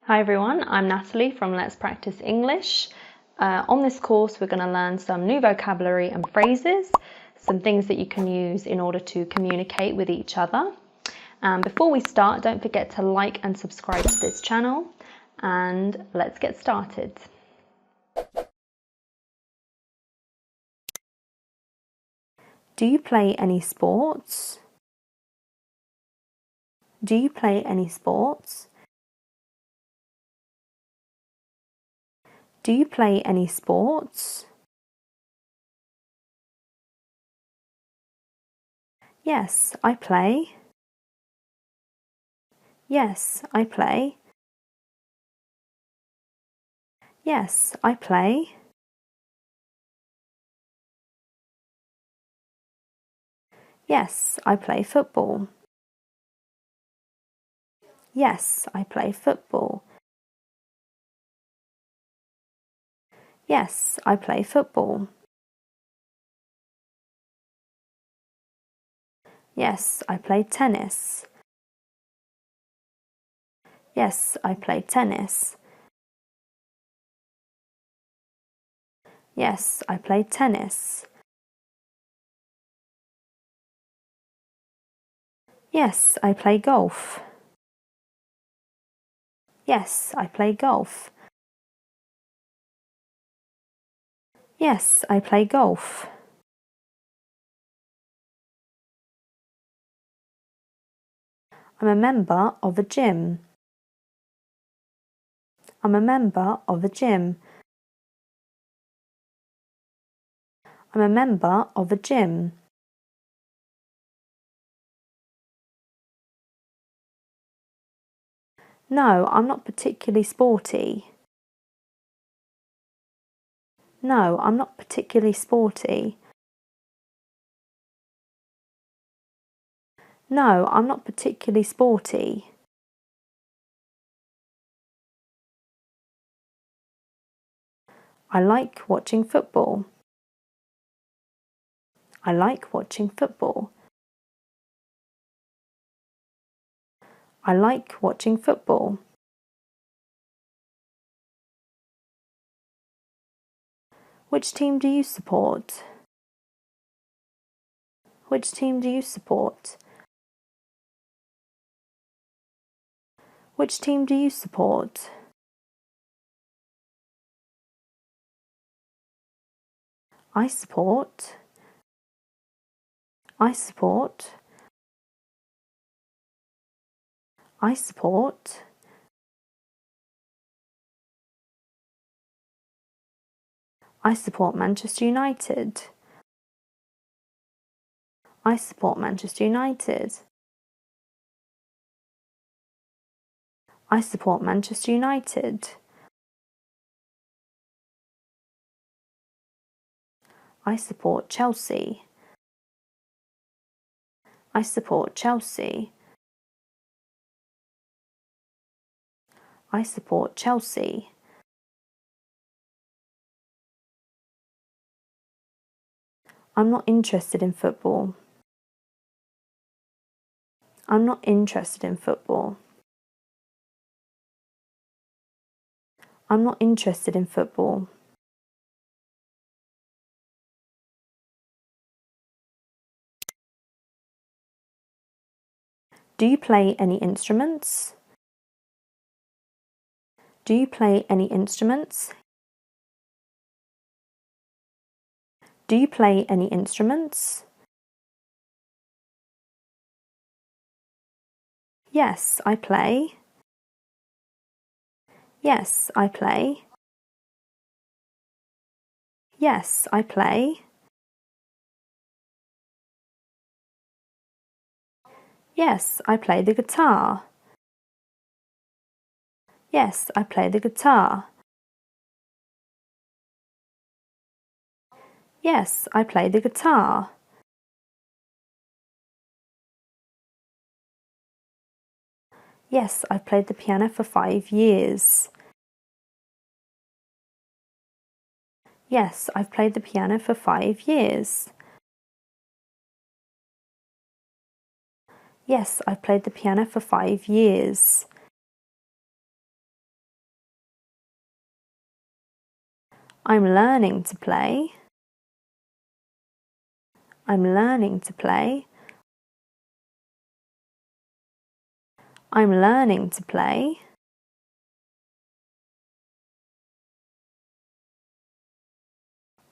Hi everyone, I'm Natalie from Let's Practice English. On this course we're going to learn some new vocabulary and phrases, some things that you can use in order to communicate with each other. Before we start, don't forget to like and subscribe to this channel, and let's get started. Do you play any sports? Do you play any sports? Do you play any sports? Yes, I play. Yes, I play. Yes, I play. Yes, I play football. Yes, I play football. Yes, I play football. Yes, I play tennis. Yes, I play tennis. Yes, I play tennis. Yes, I play golf. Yes, I play golf. Yes, I play golf. I'm a member of a gym. I'm a member of a gym. I'm a member of a gym. No, I'm not particularly sporty. No, I'm not particularly sporty. No, I'm not particularly sporty. I like watching football. I like watching football. I like watching football. Which team do you support? Which team do you support? Which team do you support? I support. I support. I support. I support Manchester United. I support Manchester United. I support Manchester United. I support Chelsea. I support Chelsea. I support Chelsea. I'm not interested in football. I'm not interested in football. I'm not interested in football. Do you play any instruments? Do you play any instruments? Do you play any instruments? Yes, I play. Yes, I play. Yes, I play. Yes, I play the guitar. Yes, I play the guitar. Yes, I play the guitar. Yes, I've played the piano for 5 years. Yes, I've played the piano for 5 years. Yes, I've played the piano for 5 years. I'm learning to play. I'm learning to play. I'm learning to play.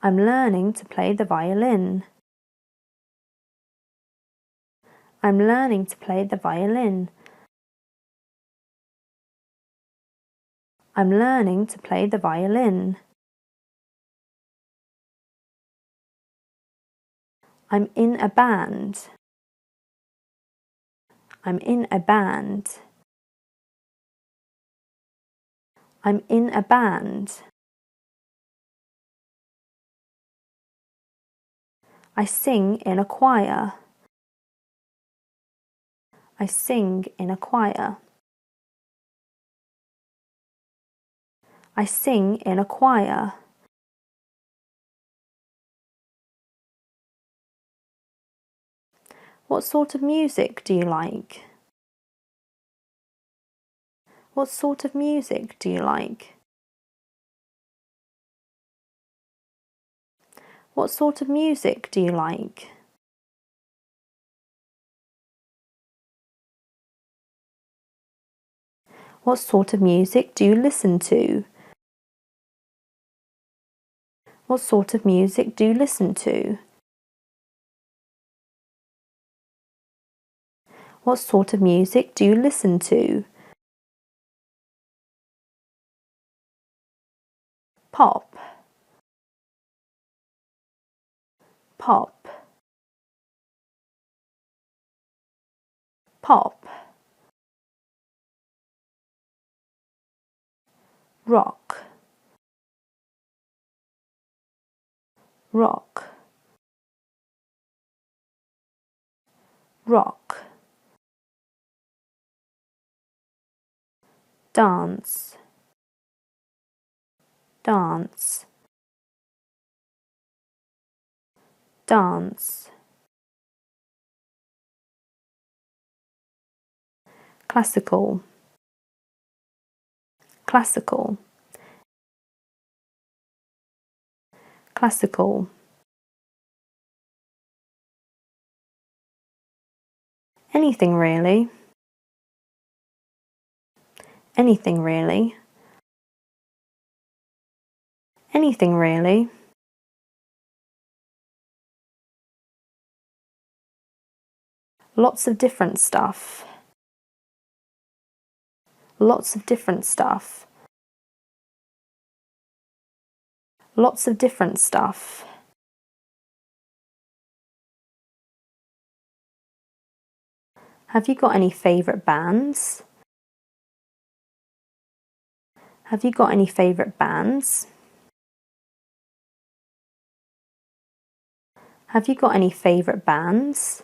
I'm learning to play the violin. I'm learning to play the violin. I'm learning to play the violin. I'm in a band. I'm in a band. I'm in a band. I sing in a choir. I sing in a choir. I sing in a choir. What sort of music do you like? What sort of music do you like? What sort of music do you like? What sort of music do you listen to? What sort of music do you listen to? What sort of music do you listen to? Pop. Pop. Pop. Rock. Rock. Rock. Dance. Dance. Dance. Classical. Classical. Classical. Anything really. Anything really. Anything really. Lots of different stuff. Lots of different stuff. Lots of different stuff. Have you got any favourite bands? Have you got any favourite bands? Have you got any favourite bands?